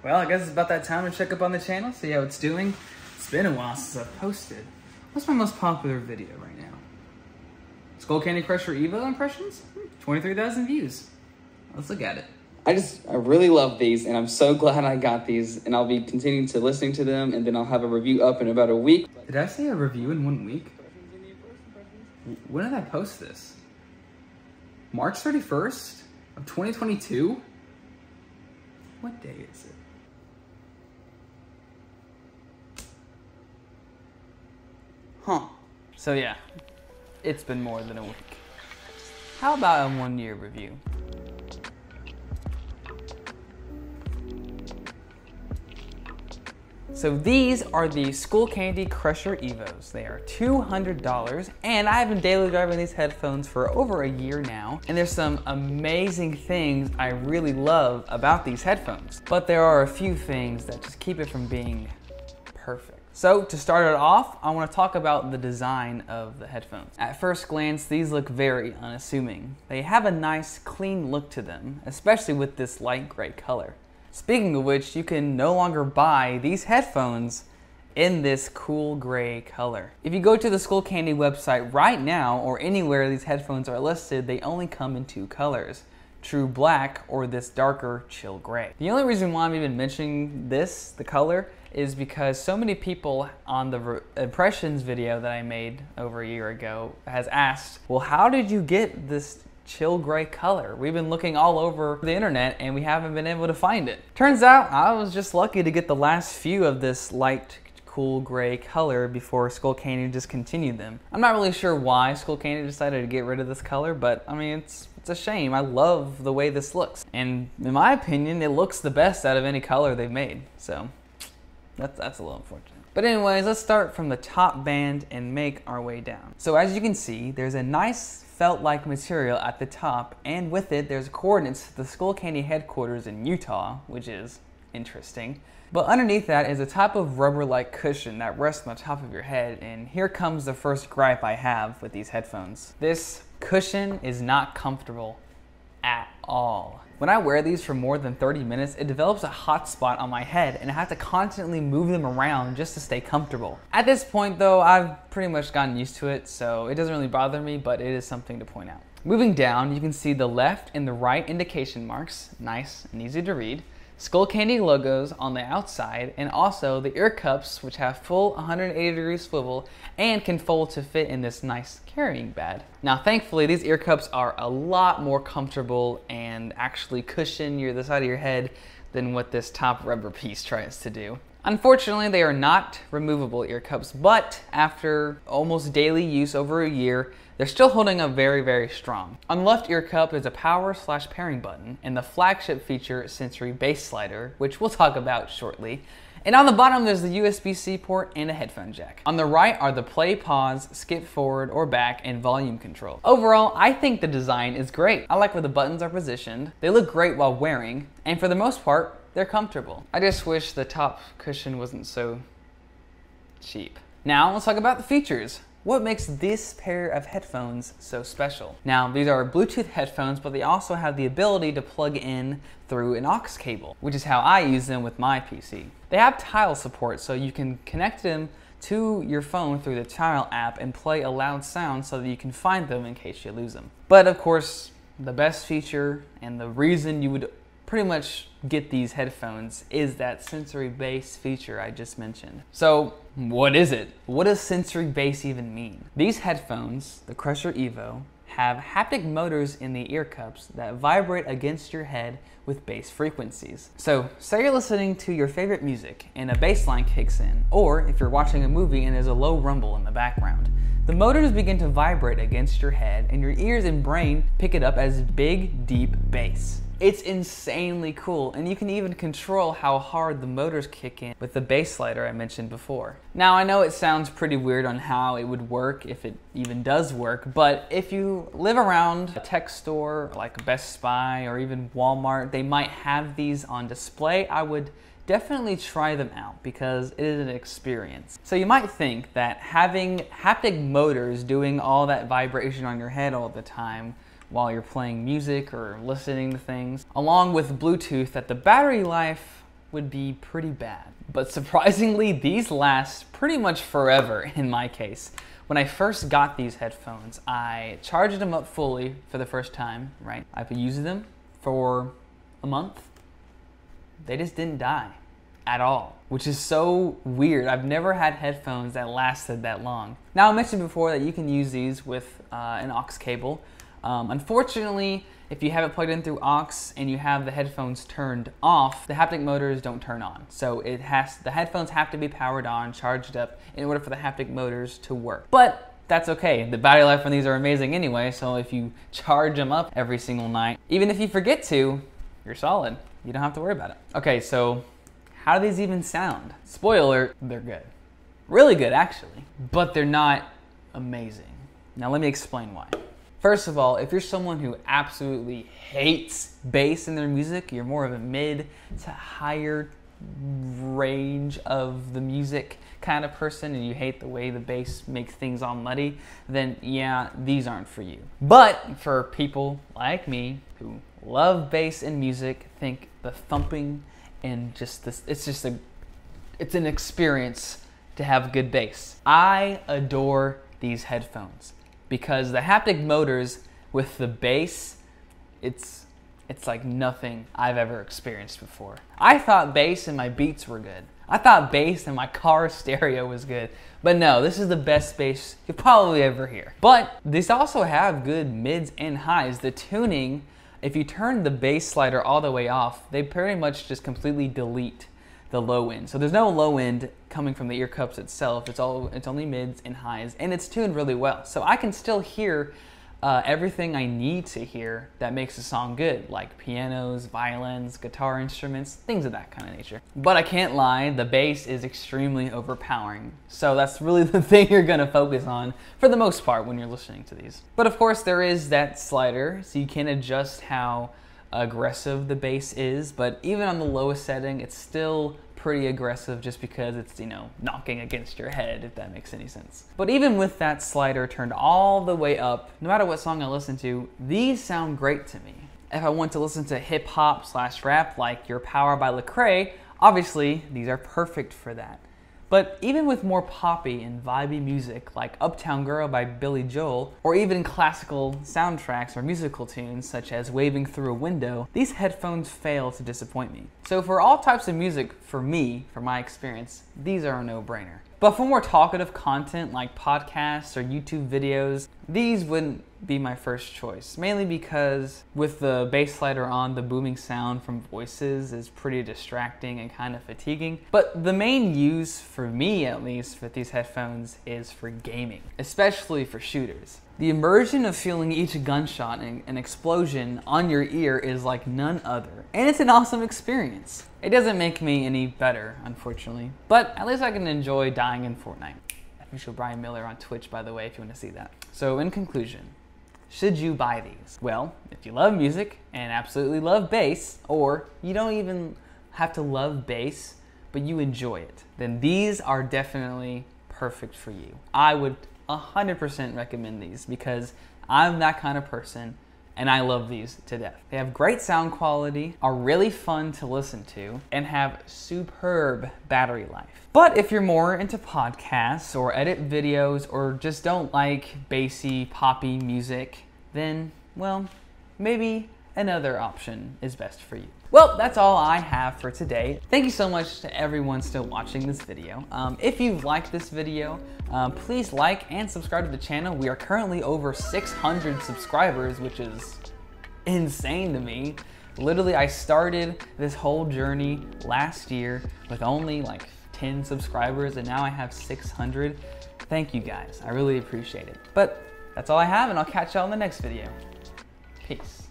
Well, I guess it's about that time to check up on the channel, see how it's doing. It's been a while since I've posted. What's my most popular video right now? Skullcandy Crusher Evo impressions? 23,000 views. Let's look at it. I really love these, and I'm so glad I got these, and I'll be continuing to listening to them, and then I'll have a review up in about a week. Did I say a review in 1 week? When did I post this? March 31st of 2022? What day is it? Huh. So yeah, it's been more than a week. How about a 1-year review? So these are the Skullcandy Crusher Evos. They are $200, and I've been daily driving these headphones for over a year now, and there's some amazing things I really love about these headphones. But there are a few things that just keep it from being perfect. So to start it off, I want to talk about the design of the headphones. At first glance, these look very unassuming. They have a nice, clean look to them, especially with this light gray color. Speaking of which, you can no longer buy these headphones in this cool gray color. If you go to the Skullcandy website right now, or anywhere these headphones are listed, they only come in 2 colors. True black or this darker chill gray. The only reason why I'm even mentioning this, the color, is because so many people on the impressions video that I made over a year ago has asked, well, how did you get this chill gray color? We've been looking all over the internet and we haven't been able to find it. Turns out I was just lucky to get the last few of this light cool gray color before Skullcandy discontinued them. I'm not really sure why Skullcandy decided to get rid of this color, but I mean, it's a shame. I love the way this looks. And in my opinion, it looks the best out of any color they've made. So that's a little unfortunate. But anyways, let's start from the top band and make our way down. So as you can see, there's a nice felt-like material at the top, and with it, there's coordinates to the Skullcandy headquarters in Utah, which is interesting. But underneath that is a type of rubber-like cushion that rests on the top of your head, and here comes the first gripe I have with these headphones. This cushion is not comfortable at all. When I wear these for more than 30 minutes, it develops a hot spot on my head, and I have to constantly move them around just to stay comfortable. At this point though, I've pretty much gotten used to it, so it doesn't really bother me, but it is something to point out. Moving down, you can see the left and the right indication marks, nice and easy to read, Skullcandy logos on the outside, and also the ear cups, which have full 180-degree swivel and can fold to fit in this nice carrying bag. Now thankfully, these ear cups are a lot more comfortable and actually cushion the side of your head than what this top rubber piece tries to do. Unfortunately, they are not removable ear cups, but after almost daily use over a year, they're still holding up very, very strong. On the left ear cup is a power/pairing button and the flagship feature sensory bass slider, which we'll talk about shortly. And on the bottom, there's the USB-C port and a headphone jack. On the right are the play, pause, skip forward or back, and volume control. Overall, I think the design is great. I like where the buttons are positioned. They look great while wearing, and for the most part, they're comfortable. I just wish the top cushion wasn't so cheap. Now, let's talk about the features. What makes this pair of headphones so special? Now, these are Bluetooth headphones, but they also have the ability to plug in through an aux cable, which is how I use them with my PC. They have tile support, so you can connect them to your phone through the Tile app and play a loud sound so that you can find them in case you lose them. But of course, the best feature and the reason you would pretty much get these headphones is that sensory bass feature I just mentioned. So what is it? What does sensory bass even mean? These headphones, the Crusher Evo, have haptic motors in the ear cups that vibrate against your head with bass frequencies. So say you're listening to your favorite music and a bass line kicks in, or if you're watching a movie and there's a low rumble in the background, the motors begin to vibrate against your head and your ears and brain pick it up as big, deep bass. It's insanely cool, and you can even control how hard the motors kick in with the bass slider I mentioned before. Now, I know it sounds pretty weird on how it would work, if it even does work, but if you live around a tech store like Best Buy or even Walmart, they might have these on display. I would definitely try them out because it is an experience. So you might think that having haptic motors doing all that vibration on your head all the time while you're playing music or listening to things, along with Bluetooth, that the battery life would be pretty bad. But surprisingly, these last pretty much forever in my case. When I first got these headphones, I charged them up fully for the first time, right? I've been using them for a month. They just didn't die at all, which is so weird. I've never had headphones that lasted that long. Now, I mentioned before that you can use these with an aux cable. Unfortunately, if you have it plugged in through aux and you have the headphones turned off, the haptic motors don't turn on. So the headphones have to be powered on, charged up, in order for the haptic motors to work. But that's okay. The battery life on these are amazing anyway, so if you charge them up every single night, even if you forget to, you're solid. You don't have to worry about it. Okay, so how do these even sound? Spoiler, they're good. Really good, actually. But they're not amazing. Now let me explain why. First of all, if you're someone who absolutely hates bass in their music, you're more of a mid to higher range of the music kind of person and you hate the way the bass makes things all muddy, then yeah, these aren't for you. But for people like me who love bass in music, think the thumping and just this, it's an experience to have good bass. I adore these headphones because the haptic motors with the bass, it's like nothing I've ever experienced before. I thought bass in my Beats were good. I thought bass in my car stereo was good. But no, this is the best bass you'll probably ever hear. But these also have good mids and highs. The tuning, if you turn the bass slider all the way off, they pretty much just completely delete the low end. So there's no low end coming from the ear cups itself. It's only mids and highs, and it's tuned really well. So I can still hear everything I need to hear that makes a song good, like pianos, violins, guitar instruments, things of that kind of nature. But I can't lie, the bass is extremely overpowering. So that's really the thing you're gonna focus on for the most part when you're listening to these. But of course there is that slider, so you can adjust how aggressive the bass is, but even on the lowest setting, it's still pretty aggressive just because it's, you know, knocking against your head, if that makes any sense. But even with that slider turned all the way up, no matter what song I listen to, these sound great to me. If I want to listen to hip hop / rap like Your Power by Lecrae, obviously these are perfect for that. But even with more poppy and vibey music like Uptown Girl by Billy Joel, or even classical soundtracks or musical tunes such as Waving Through a Window, these headphones fail to disappoint me. So for all types of music, for me, for my experience, these are a no-brainer. But for more talkative content like podcasts or YouTube videos, these wouldn't be my first choice, mainly because with the bass slider on, the booming sound from voices is pretty distracting and kind of fatiguing. But the main use, for me at least, with these headphones is for gaming, especially for shooters. The immersion of feeling each gunshot and an explosion on your ear is like none other, and it's an awesome experience. It doesn't make me any better, unfortunately, but at least I can enjoy dying in Fortnite. Official Brian Miller on Twitch, by the way, if you want to see that. So in conclusion, should you buy these? Well, if you love music and absolutely love bass, or you don't even have to love bass, but you enjoy it, then these are definitely perfect for you. I would 100% recommend these because I'm that kind of person and I love these to death. They have great sound quality, are really fun to listen to, and have superb battery life. But if you're more into podcasts or edit videos or just don't like bassy, poppy music, then, well, maybe another option is best for you. Well, that's all I have for today. Thank you so much to everyone still watching this video. If you've liked this video, please like and subscribe to the channel. We are currently over 600 subscribers, which is insane to me. Literally, I started this whole journey last year with only like 10 subscribers, and now I have 600. Thank you guys, I really appreciate it. But that's all I have, and I'll catch y'all in the next video. Peace.